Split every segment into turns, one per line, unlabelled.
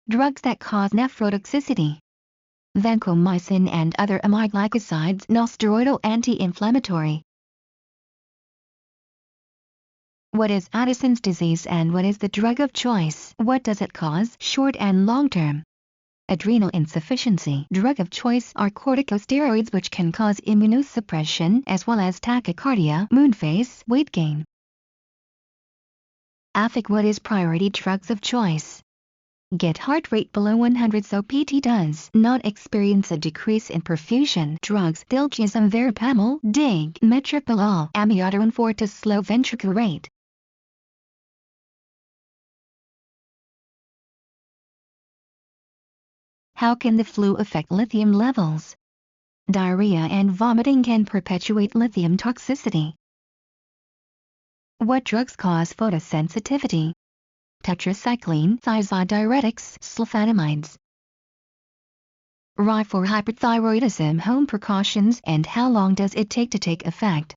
Drugs that cause nephrotoxicity. Vancomycin and other amide glycosides, non-steroidal anti-inflammatory. What is Addison's disease and what is the drug of choice? What does it cause, short and long term? Adrenal insufficiency. Drug of choice are corticosteroids, which can cause immunosuppression as well as tachycardia, moon phase, weight gain. AFIC. What is priority drugs of choice? Get heart rate below 100 so PT does not experience a decrease in perfusion. Drugs: diltiazem, verapamil, DIG, metoprolol, amiodarone 4 to slow ventricular rate. How can the flu affect lithium levels? Diarrhea and vomiting can perpetuate lithium toxicity. What drugs cause photosensitivity? Tetracycline, thiazodiuretics, sulfonamides. Rye for hyperthyroidism. Home precautions and how long does it take to take effect?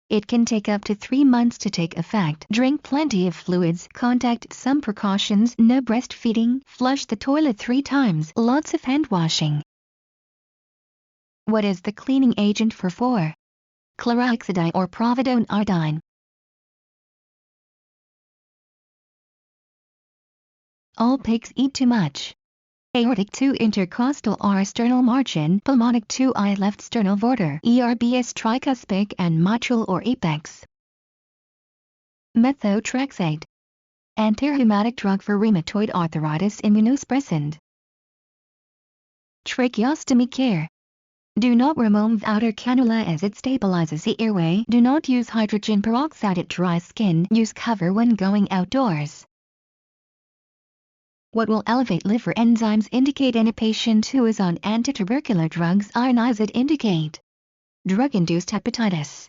It can take up to 3 months to take effect. Drink plenty of fluids. Contact some precautions: no breastfeeding, flush the toilet 3 times, lots of hand washing. What is the cleaning agent for 4? Chlorhexidine or providone iodine. All pigs eat too much. Aortic 2 intercostal R sternal margin, pulmonic 2I left sternal border, ERBS tricuspid and mitral or apex. Methotrexate. Antirheumatic drug for rheumatoid arthritis, immunosuppressant. Tracheostomy care. Do not remove outer cannula as it stabilizes the airway. Do not use hydrogen peroxide at dry skin. Use cover when going outdoors. What will elevate liver enzymes indicate in a patient who is on antitubercular drugs? Ionized indicate drug-induced hepatitis.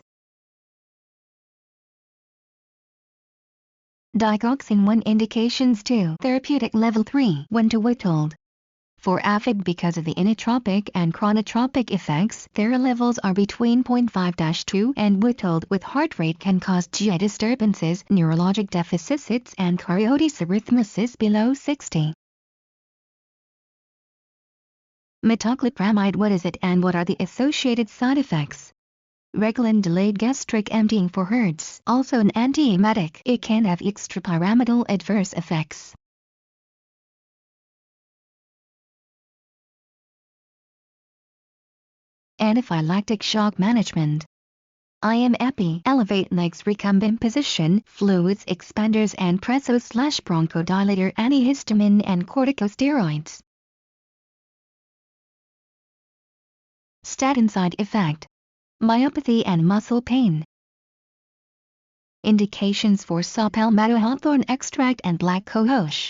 Digoxin 1 indications 2. Therapeutic level 3. When to withhold. For AFib, because of the inotropic and chronotropic effects, their levels are between 0.5-2 and withhold with heart rate can cause GI disturbances, neurologic deficits and cariotis arrhythmiosis below 60. Metoclopramide. What is it and what are the associated side effects? Reglan delayed gastric emptying for HERDS, also an antiemetic. It can have extrapyramidal adverse effects. Anaphylactic shock management. IM-epi, elevate legs, recumbent position, fluids expanders and presso/bronchodilator, antihistamine and corticosteroids. Statin side effect. Myopathy and muscle pain. Indications for saw palmetto hawthorn extract and black cohosh.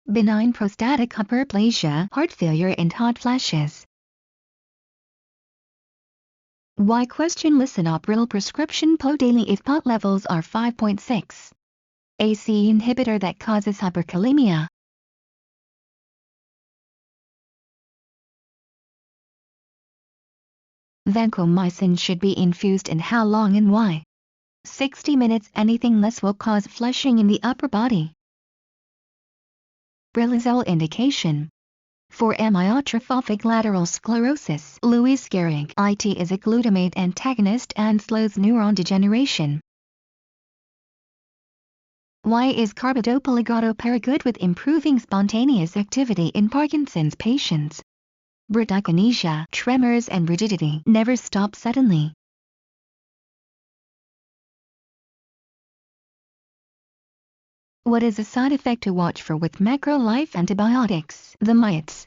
Benign prostatic hyperplasia, heart failure and hot flashes. Why? Lisinopril prescription PO daily if POT levels are 5.6. AC inhibitor that causes hyperkalemia. Vancomycin should be infused in how long and why? 60 minutes. Anything less will cause flushing in the upper body. Brilazole indication. For amyotrophic lateral sclerosis, Lewis Gehrig. IT is a glutamate antagonist and slows neuron degeneration. Why is carbidopa legato para good with improving spontaneous activity in Parkinson's patients? Bradykinesia, tremors and rigidity never stop suddenly. What is a side effect to watch for with macrolife antibiotics? The mites.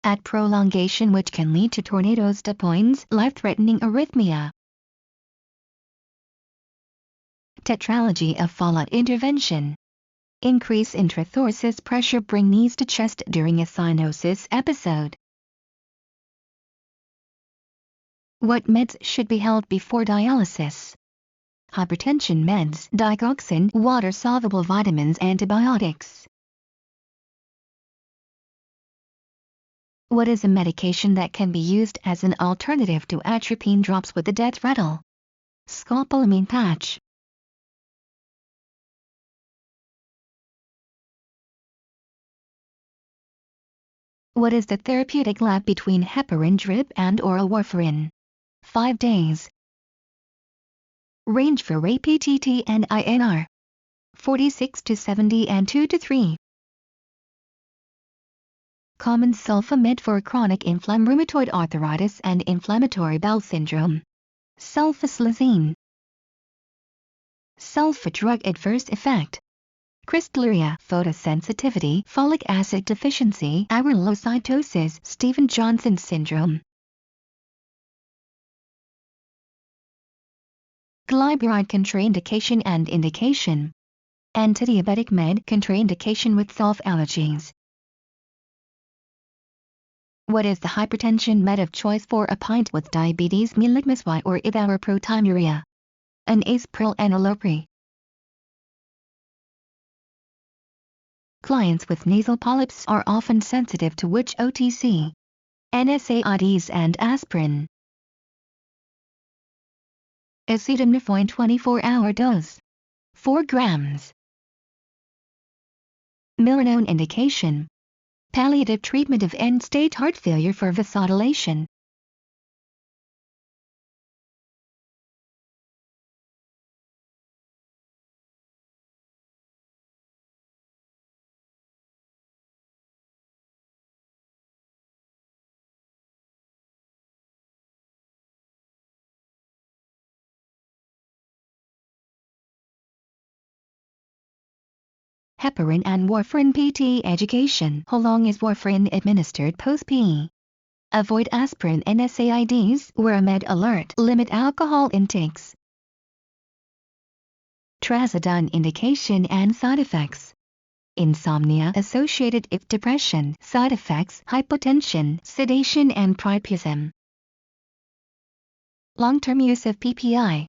At prolongation, which can lead to tornadoes, stopoins, life-threatening arrhythmia. Tetralogy of fallout intervention. Increase intrathoracic pressure, bring knees to chest during a cyanosis episode. What meds should be held before dialysis? Hypertension meds, digoxin, water-soluble vitamins, antibiotics. What is a medication that can be used as an alternative to atropine drops with a death rattle? Scopolamine patch. What is the therapeutic lag between heparin drip and oral warfarin? 5 days. Range for APTT and INR. 46 to 70 and 2 to 3. Common sulfamed for chronic inflammatory rheumatoid arthritis and inflammatory bowel syndrome. Sulfasalazine. Sulfa drug adverse effect. Crystalluria, photosensitivity, folic acid deficiency, areolocytosis, Stevens-Johnson syndrome. Glyburide contraindication and indication. Antidiabetic med contraindication with self-allergies. What is the hypertension med of choice for a pint with diabetes mellitus Y or ibuprotinuria? An aspirin enalopre. Clients with nasal polyps are often sensitive to which OTC? NSAIDs and aspirin. Acetaminophen 24-hour dose. 4 grams. Milrinone indication. Palliative treatment of end-stage heart failure for vasodilation. Heparin and warfarin PT education. How long is warfarin administered post-P? Avoid aspirin NSAIDs where a med alert. Limit alcohol intakes. Trazodone indication and side effects. Insomnia associated with depression. Side effects: hypotension, sedation and priapism. Long-term use of PPI.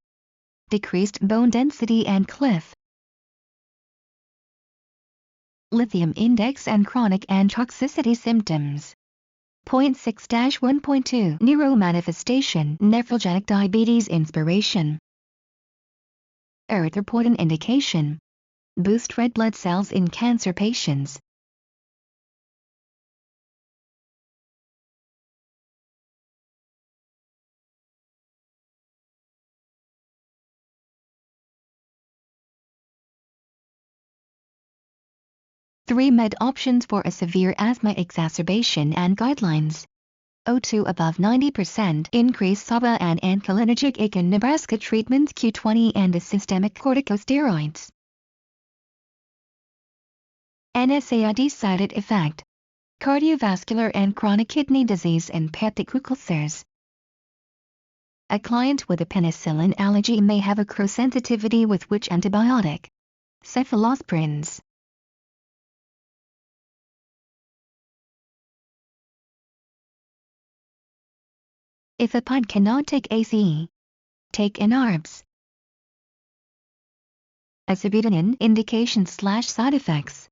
Decreased bone density and cliff. Lithium index and chronic and toxicity symptoms. 0.6-1.2 Neuromanifestation, nephrogenic diabetes inspiration. Erythropoietin indication. Boost red blood cells in cancer patients. Three med options for a severe asthma exacerbation and guidelines. O2 above 90%. Increase SABA and ancholinergic in Nebraska treatments Q20 and systemic corticosteroids. NSAID side effect. Cardiovascular and chronic kidney disease and peptic ulcers. A client with a penicillin allergy may have a cross-sensitivity with which antibiotic? Cephalosporins. If a pod cannot take ACE, take NARBs. Acetaminophen indication/side effects.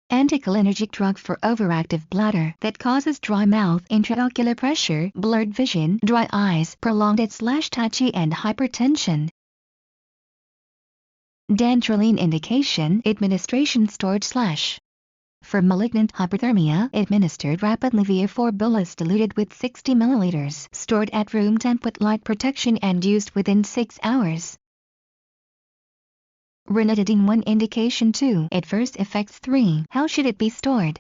Anticholinergic drug for overactive bladder that causes dry mouth, intraocular pressure, blurred vision, dry eyes, prolonged/touchy and hypertension. Dantrolene indication administration storage/ for malignant hyperthermia administered rapidly via 4 bolus diluted with 60 ml, stored at room temp with light protection and used within 6 hours. Ranitidine 1 indication 2 adverse effects 3 how should it be stored?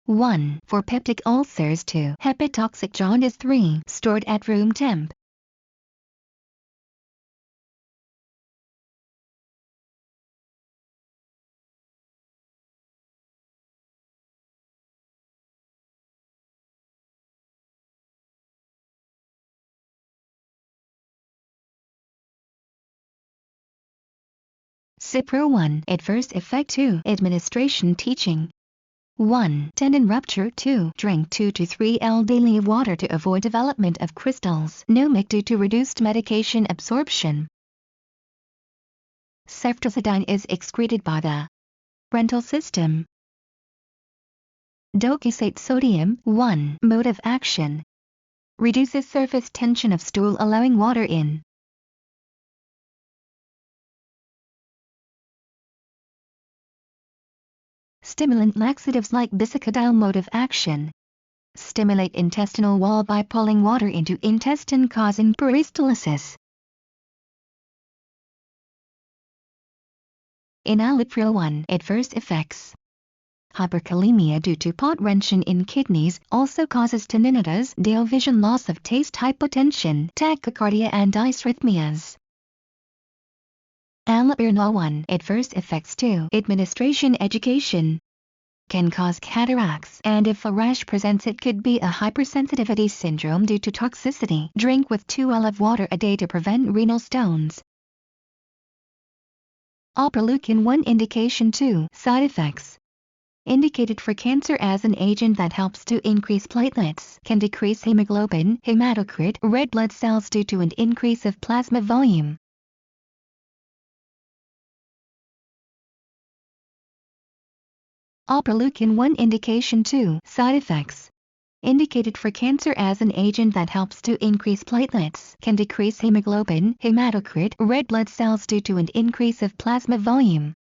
1. For peptic ulcers 2 hepatotoxic jaundice 3 stored at room temp. Cipro 1 adverse effect 2 administration teaching. 1. Tendon rupture 2. Drink 2 to 3 L daily of water to avoid development of crystals. No MIC due to reduced medication absorption. Ceftazidime is excreted by the renal system. Docusate sodium 1. Mode of action. Reduces surface tension of stool allowing water in. Stimulant laxatives like bisacodyl mode of action. Stimulate intestinal wall by pulling water into intestine causing peristalsis. Enalapril 1 Adverse effects. Hyperkalemia due to pot wrenching in kidneys also causes tinnitus, dull vision, loss of taste, hypotension, tachycardia and dysrhythmias. Allopurinol 1 Adverse effects 2 Administration education. Can cause cataracts, and if a rash presents it could be a hypersensitivity syndrome due to toxicity. Drink with 2 olive water a day to prevent renal stones. Alproleukin 1 Indication 2 Side effects. Indicated for cancer as an agent that helps to increase platelets, can decrease hemoglobin, hematocrit, red blood cells due to an increase of plasma volume. Alproleukin 1 Indication 2 Side effects. Indicated for cancer as an agent that helps to increase platelets, can decrease hemoglobin, hematocrit, red blood cells due to an increase of plasma volume.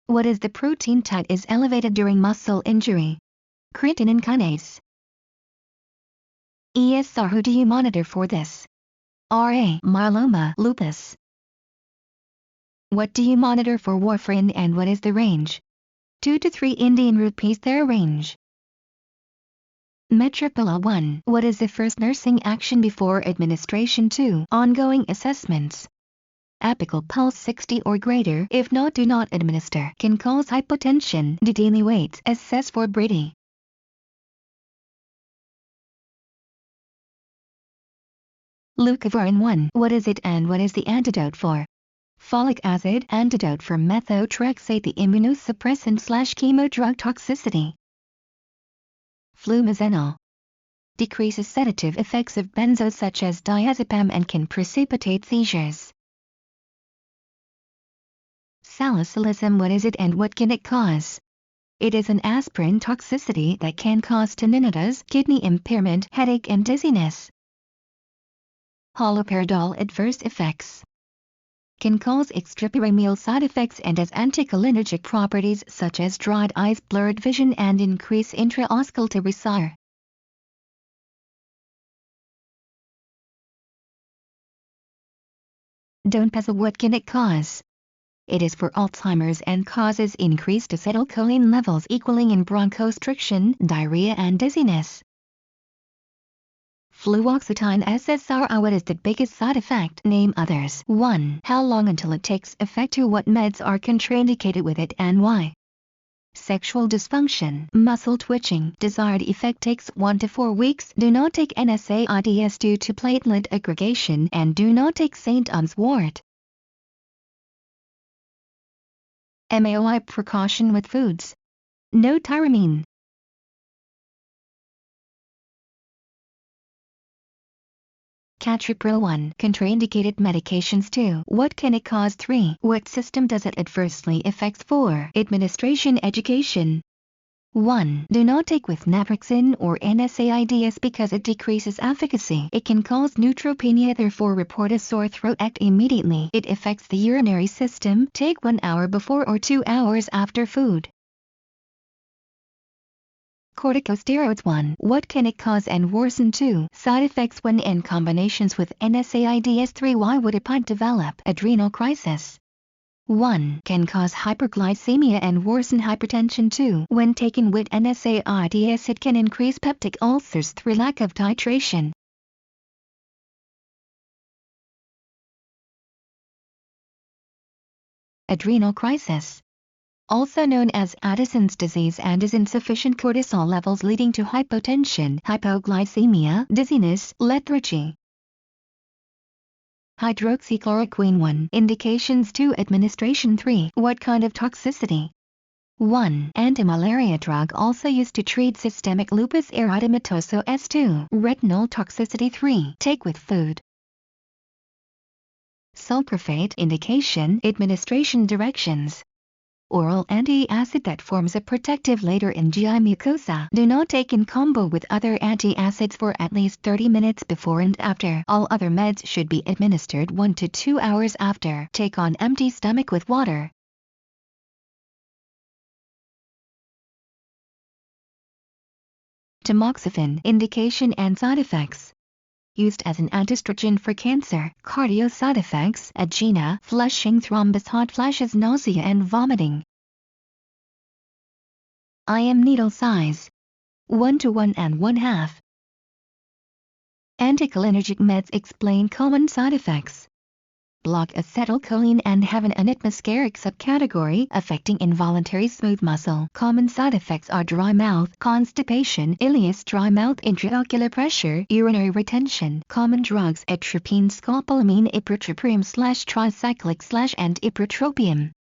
What is the protein tag is elevated during muscle injury? Creatine kinase. ESR. Who do you monitor for this? RA. Myeloma, lupus. What do you monitor for warfarin and what is the range? 2 to 3 Indian rupees their range. Metropila 1. What is the first nursing action before administration? 2. Ongoing assessments. Apical pulse 60 or greater, if not do not administer. Can cause hypotension. Do daily weights. Assess for Brady. Leucovorin 1. What is it and what is the antidote for? Folic acid. Antidote for methotrexate, the immunosuppressant/chemo drug toxicity. Flumazenol. Decreases sedative effects of benzos such as diazepam and can precipitate seizures. Salicylism. What is it and what can it cause? It is an aspirin toxicity that can cause tinnitus, kidney impairment, headache and dizziness. Haloperidol. Adverse effects. Can cause extrapyramidal side effects and has anticholinergic properties such as dried eyes, blurred vision and increase intraosculary SAR. Donepezil. What can it cause? It is for Alzheimer's and causes increased acetylcholine levels equaling in bronchostriction, diarrhea and dizziness. Fluoxetine SSRI. What is the biggest side effect? Name others. 1. How long until it takes effect? 2. What meds are contraindicated with it and why? Sexual dysfunction, muscle twitching. Desired effect takes 1 to 4 weeks. Do not take NSAIDs due to platelet aggregation and do not take St. Um's wort. MAOI. Precaution with foods. No tyramine. Catripryl 1. Contraindicated medications. 2. What can it cause? 3. What system does it adversely affect? 4. Administration education. 1. Do not take with naproxen or NSAIDs because it decreases efficacy. It can cause neutropenia, therefore report a sore throat. Act immediately. It affects the urinary system. Take 1 hour before or 2 hours after food. Corticosteroids. 1. What can it cause and worsen? 2. Side effects when in combinations with NSAIDs. 3. Why would a PID develop? Adrenal crisis. 1. Can cause hyperglycemia and worsen hypertension. 2. When taken with NSAIDs it can increase peptic ulcers. 3. Lack of titration. Adrenal crisis, also known as Addison's disease, and is insufficient cortisol levels leading to hypotension, hypoglycemia, dizziness, lethargy. Hydroxychloroquine. 1. Indications. 2. Administration. 3. What kind of toxicity? 1. Anti-malaria drug also used to treat systemic lupus erythematosus. 2. Retinal toxicity. 3. Take with food. Sulprophate. Indication. Administration directions. Oral anti-acid that forms a protective layer in GI mucosa. Do not take in combo with other antacids for at least 30 minutes before and after. All other meds should be administered 1 to 2 hours after. Take on empty stomach with water. Tamoxifen indication and side effects. Used as an antiestrogen for cancer. Cardio side effects: angina, flushing, thrombus, hot flashes, nausea and vomiting. IM needle size 1 to 1 1/2. Anticholinergic meds explain common side effects. Block acetylcholine and have an atmospheric subcategory affecting involuntary smooth muscle. Common side effects are dry mouth, constipation, ileus, dry mouth, intraocular pressure, urinary retention. Common drugs: atropine, scopolamine, ipratropium/tricyclic/ and ipratropium.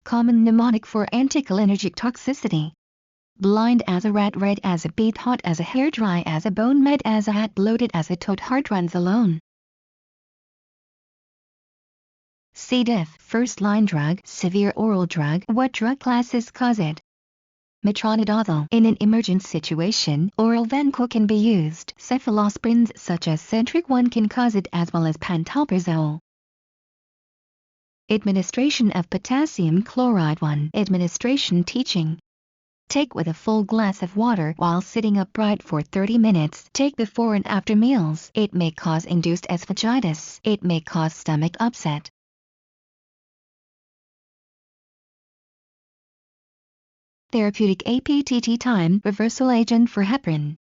Common mnemonic for anticholinergic toxicity: blind as a rat, red as a beet, hot as a hair, dry as a bone, mad as a hat, bloated as a toad, heart runs alone. C. diff. First line drug, severe oral drug. What drug classes cause it? Metronidazole. In an emergent situation, oral Vanco can be used. Cephalosporins such as Centric 1 can cause it, as well as pantoprazole. Administration of potassium chloride 1. Administration teaching: take with a full glass of water while sitting upright for 30 minutes. Take before and after meals. It may cause induced esophagitis. It may cause stomach upset. Therapeutic APTT time: reversal agent for heparin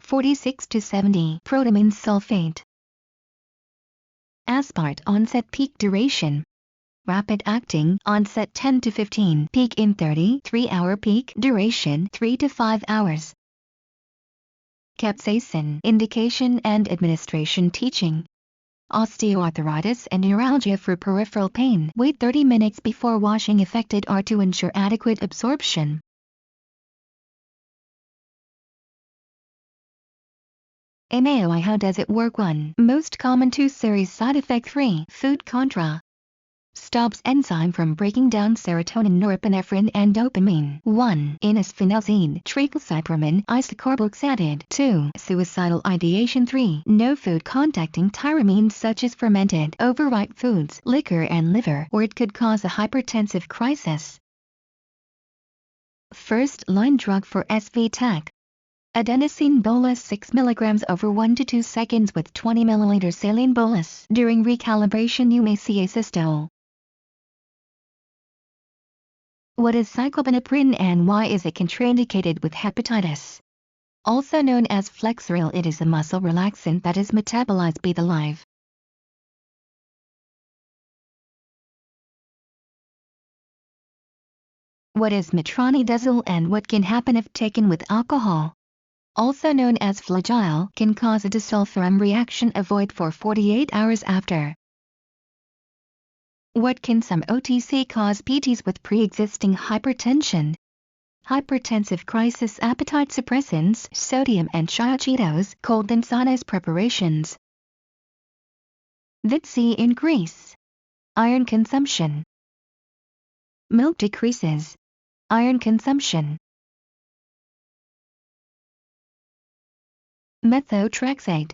46 to 70. Protamine sulfate. Aspart onset, peak duration: rapid acting, onset 10 to 15, peak in 30, 3-hour peak, duration 3 to 5 hours. Capsaicin indication and administration teaching: osteoarthritis and neuralgia for peripheral pain. Wait 30 minutes before washing affected or to ensure adequate absorption. MAOI. How does it work? 1. Most common 2 series side effect. 3. Food contra: stops enzyme from breaking down serotonin, norepinephrine and dopamine. 1. Inosphenoxine, triclocypramine, isocarboxantid. 2. Suicidal ideation. 3. No food contacting tyramine such as fermented, overripe foods, liquor and liver, or it could cause a hypertensive crisis. First line drug for SV-TAC: adenosine bolus 6 mg over 1 to 2 seconds with 20 ml saline bolus. During recalibration you may see asystole. What is cyclobenaprin and why is it contraindicated with hepatitis? Also known as Flexeril, it is a muscle relaxant that is metabolized by the liver. What is metronidazole and what can happen if taken with alcohol? Also known as Flagyl, can cause a disulfiram reaction. Avoid for 48 hours after. What can some OTC cause PTs with pre-existing hypertension? Hypertensive crisis, appetite suppressants, sodium and chia Cheetos, cold and sinus preparations. Vit C increase iron consumption. Milk decreases iron consumption. Methotrexate,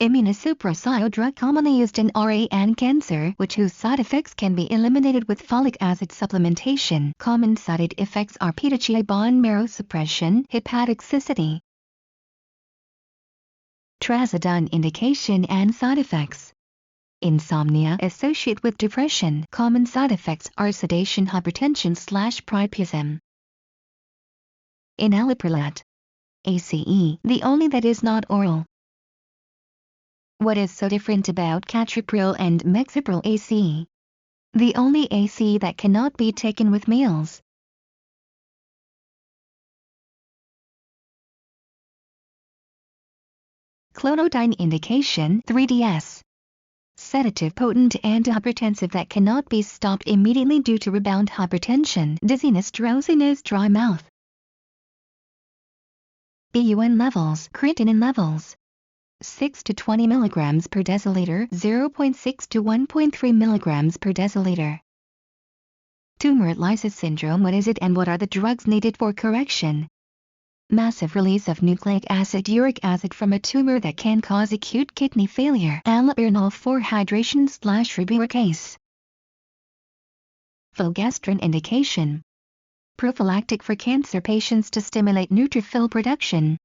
immunosuppressor drug commonly used in RA and cancer, whose side effects can be eliminated with folic acid supplementation. Common side effects are petechiae, bone marrow suppression, hepatic cystity. Trazodone indication and side effects: insomnia associated with depression. Common side effects are sedation, hypertension/priapism. Enalaprilat, ACE, the only that is not oral. What is so different about Catripril and Mexipril ACE? The only ACE that cannot be taken with meals. Clonidine indication 3DS. Sedative, potent antihypertensive that cannot be stopped immediately due to rebound hypertension, dizziness, drowsiness, dry mouth. BUN levels, creatinine levels. 6 to 20 mg per deciliter, 0.6 to 1.3 mg per deciliter. Tumor lysis syndrome. What is it and what are the drugs needed for correction? Massive release of nucleic acid uric acid from a tumor that can cause acute kidney failure. Allopurinol for hydration/reburicase. Fulgastrin indication. Prophylactic for cancer patients to stimulate neutrophil production.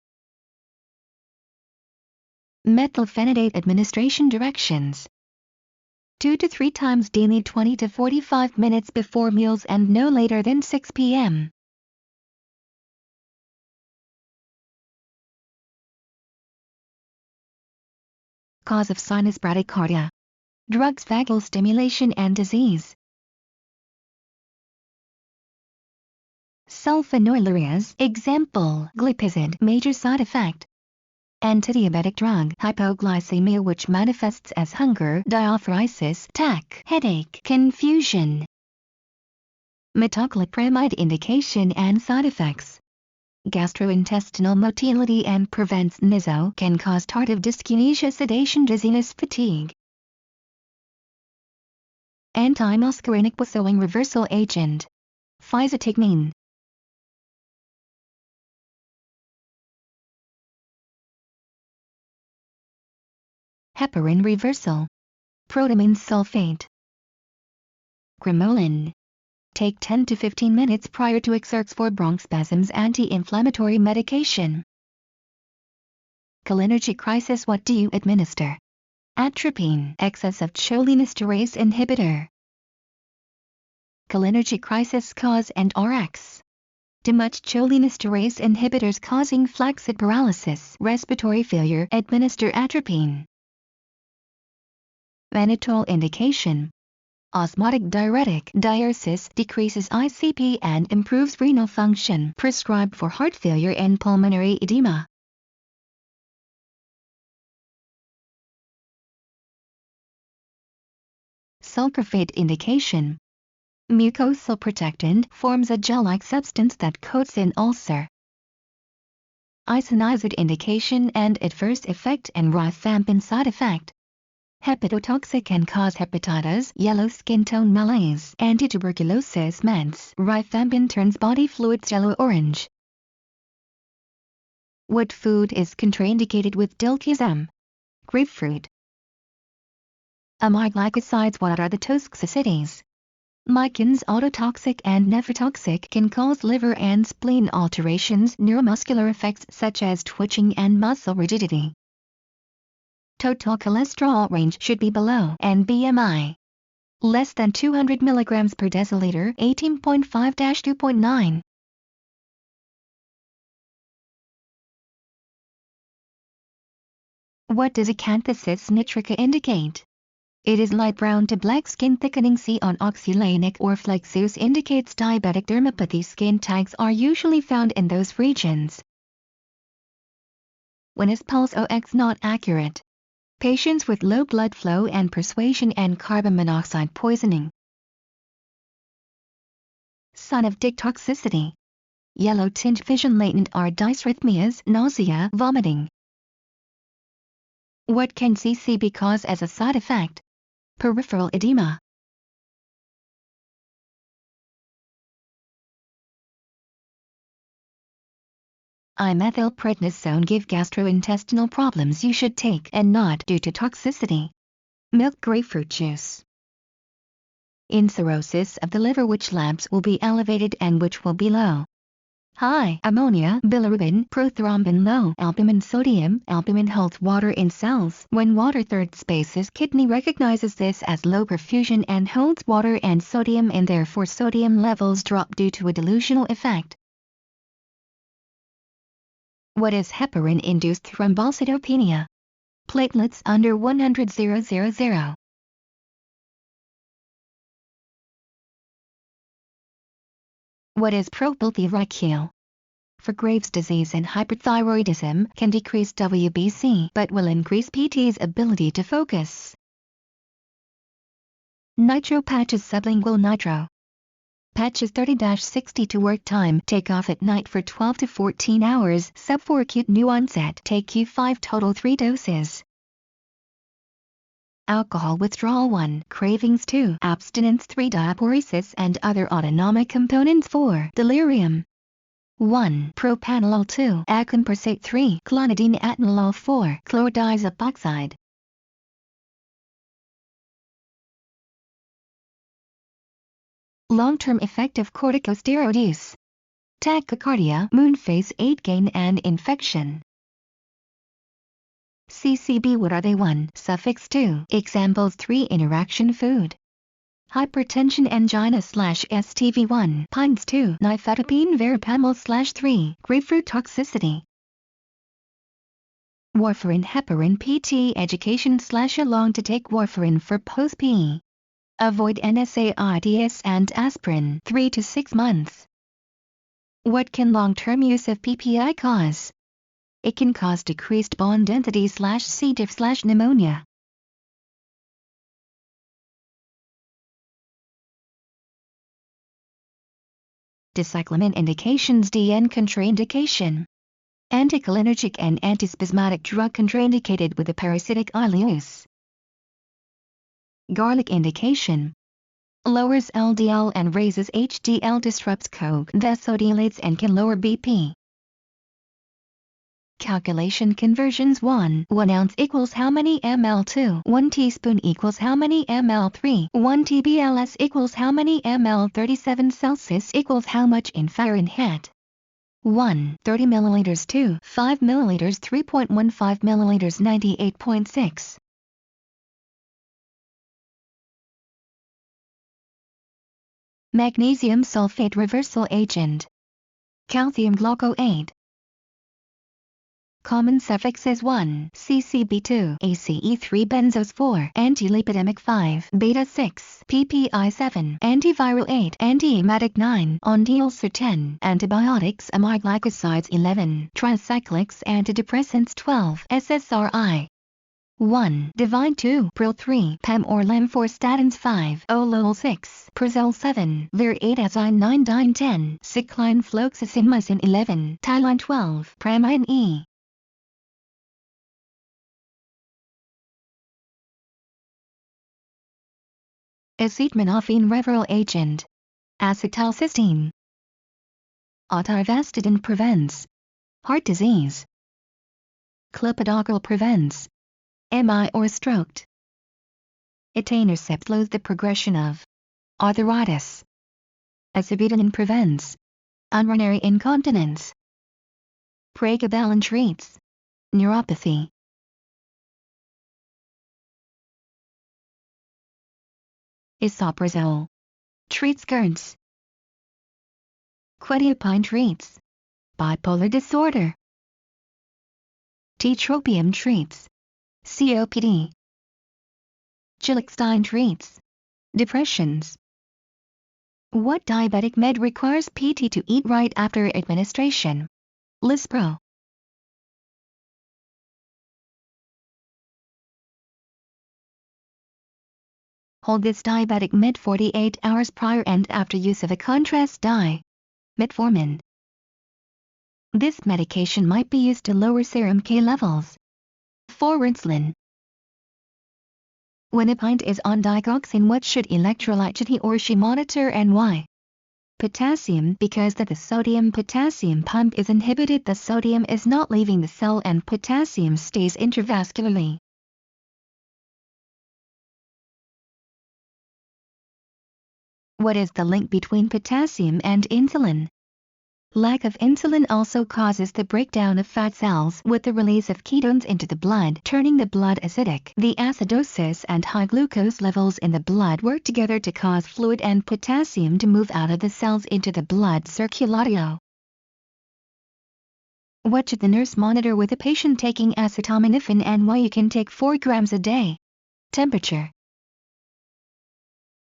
Methylphenidate administration directions. 2 to 3 times daily, 20 to 45 minutes before meals and no later than 6 p.m. Cause of sinus bradycardia. Drugs, vagal stimulation and disease. Sulfonylureas, example, glipizide, major side effect. Antidiabetic drug, hypoglycemia, which manifests as hunger, diaphoresis, tach, headache, confusion. Metoclopramide indication and side effects. Gastrointestinal motility and prevents NISO, can cause tardive dyskinesia, sedation, dizziness, fatigue. Antimuscarinic pursuing reversal agent. Physotigmine. Heparin reversal. Protamine sulfate. Cremolin. Take 10 to 15 minutes prior to exerts for bronchospasms. Anti-inflammatory medication. Cholinergic crisis. What do you administer? Atropine, excess of cholinesterase inhibitor. Cholinergic crisis cause and Rx. Too much cholinesterase inhibitors causing flaccid paralysis, respiratory failure. Administer atropine. Mannitol indication. Osmotic diuretic. Diursis decreases ICP and improves renal function. Prescribed for heart failure and pulmonary edema. Sulcrafate indication. Mucosal protectant, forms a gel-like substance that coats an ulcer. Isoniazid indication and adverse effect and rifampin side effect. Hepatotoxic, can cause hepatitis, yellow skin tone, malaise. Antituberculosis meds. Rifampin turns body fluids yellow-orange. What food is contraindicated with diltiazem? Grapefruit. Amylglycosides. What are the toxicities? Mycins, autotoxic and nephrotoxic, can cause liver and spleen alterations. Neuromuscular effects such as twitching and muscle rigidity. Total cholesterol range should be below and BMI less than 200 mg per deciliter, 18.5-2.9. What does acanthosis nitrica indicate? It is light brown to black skin thickening. See on oxylanic or flexus indicates diabetic dermopathy. Skin tags are usually found in those regions. When is pulse ox not accurate? Patients with low blood flow and persuasion and carbon monoxide poisoning. Sign of tic toxicity. Yellow tint, vision, latent are dysrhythmias, nausea, vomiting. What can CCB cause as a side effect? Peripheral edema. Imethylprednisone give gastrointestinal problems. You should take and not due to toxicity. Milk, grapefruit juice. In cirrhosis of the liver, which labs will be elevated and which will be low? High ammonia, bilirubin, prothrombin, low albumin, sodium. Albumin holds water in cells. When water third spaces, kidney recognizes this as low perfusion and holds water and sodium, and therefore sodium levels drop due to a dilutional effect. What is heparin-induced thrombocytopenia? Platelets under 100,000. What is propylthyricale? For Graves' disease and hyperthyroidism, can decrease WBC but will increase PT's ability to focus. Nitro patches, sublingual nitro. Patches 30-60 to work time. Take off at night for 12 to 14 hours. Sub 4 acute new onset. Take Q5 total 3 doses. Alcohol withdrawal 1, cravings 2, abstinence 3, diaporesis and other autonomic components 4, delirium 1, propanolol 2, acamprosate 3, clonidine atenolol 4, chlordiazepoxide. Long-term effect of corticosteroid use. Tachycardia, moon phase 8 gain and infection. CCB. What are they? 1. Suffix 2. Examples 3. Interaction food. Hypertension angina /STV 1. Pines 2. Nifedipine verapamil /3. Grapefruit toxicity. Warfarin heparin PT education /along to take warfarin for post-PE. Avoid NSAIDs and aspirin 3 to 6 months. What can long-term use of PPI cause? It can cause decreased bond density /C. diff /pneumonia. Dicyclamine indications. DN contraindication. Anticholinergic and antispasmodic drug contraindicated with a parasitic ileus. Garlic indication. Lowers LDL and raises HDL, disrupts CoAG vasodilates and can lower BP. Calculation conversions. 1 ounce equals how many ml? 2 1 teaspoon equals how many ml? 3 1 tbls equals how many ml? 37 Celsius equals how much in Fahrenheit? 1 30 milliliters. 2 5 milliliters. 3.15 milliliters. 98.6. Magnesium sulfate reversal agent. Calcium glaucoate. Common suffixes 1 CCB 2 ACE 3 benzos 4 antilipidemic 5 beta 6 PPI 7 antiviral 8 antiemetic 9 anti-ulcer 10 antibiotics amiglycosides 11 tricyclics antidepressants 12 SSRI 1 divine 2 pril 3 PAM or LEM 4 statins 5 olol 6 prazole 7 vir 8 azine 9 dine 10 cycline fluoxetine 11 tyline 12 pramine E. Acetaminophen reversal agent. Acetylcysteine. Atorvastatin prevents heart disease. Clopidogrel prevents MI or stroke. Etanercept slows the progression of arthritis. Acibutolin prevents urinary incontinence. Pregabalin treats neuropathy. Esomeprazole treats GERDs. Quetiapine treats bipolar disorder. Tiotropium treats COPD. Gilextine treats depressions. What diabetic med requires PT to eat right after administration? Lispro. Hold this diabetic med 48 hours prior and after use of a contrast dye. Metformin. This medication might be used to lower serum K levels. 4 insulin. When a pint is on digoxin, what should electrolyte he or she monitor and why? Potassium, because that the sodium-potassium pump is inhibited, the sodium is not leaving the cell and potassium stays intravascularly. What is the link between potassium and insulin? Lack of insulin also causes the breakdown of fat cells with the release of ketones into the blood, turning the blood acidic. The acidosis and high glucose levels in the blood work together to cause fluid and potassium to move out of the cells into the blood circulatio. What should the nurse monitor with a patient taking acetaminophen and why? You can take 4 grams a day. Temperature.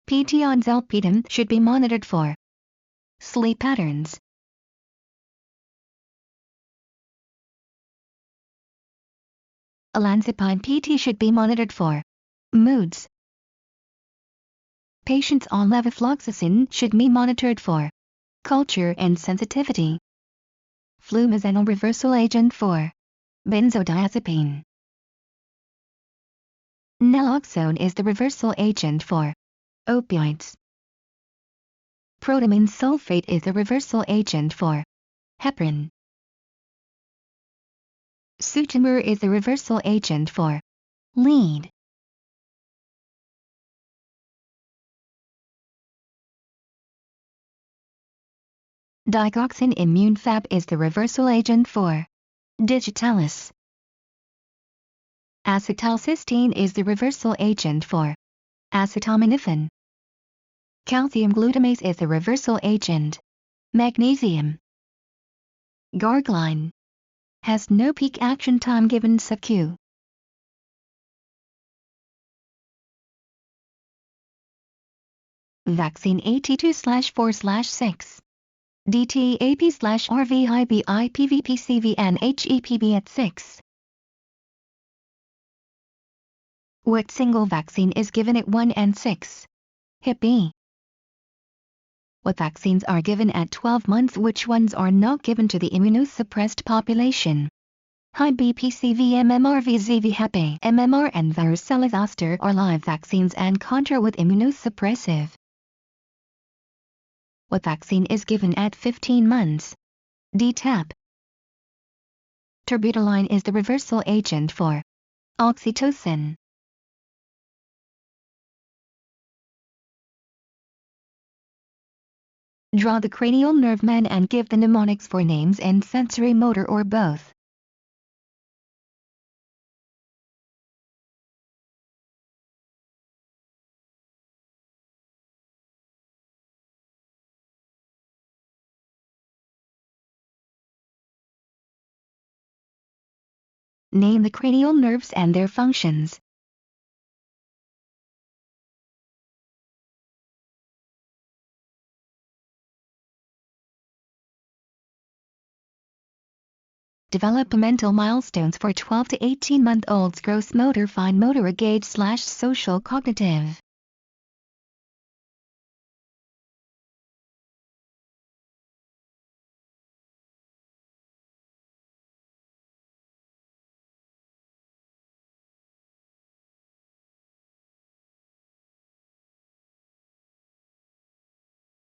PT on zolpidem should be monitored for sleep patterns. Olanzapine PT should be monitored for moods. Patients on levofloxacin should be monitored for culture and sensitivity. Flumazenol reversal agent for benzodiazepine. Naloxone is the reversal agent for opioids. Protamine sulfate is the reversal agent for heparin. Sutimur is the reversal agent for lead. Digoxin immune fab is the reversal agent for digitalis. Acetylcysteine is the reversal agent for acetaminophen. Calcium glutamate is the reversal agent. Magnesium. Gargline has no peak action time given sub-Q. Vaccine 82/4/6. DTAP/RVIBIPVPCVNHEPB at 6. What single vaccine is given at 1 and 6? Hep B. What vaccines are given at 12 months? Which ones are not given to the immunosuppressed population? High BPCV MMR-VZV Hep A, MMR and varicella zoster are live vaccines and contra with immunosuppressive. What vaccine is given at 15 months? DTaP. Terbutaline is the reversal agent for oxytocin. Draw the cranial nerve man and give the mnemonics for names and sensory motor or both. Name the cranial nerves and their functions. Developmental milestones for 12 to 18-month-olds: gross motor, fine motor, gauge/social cognitive.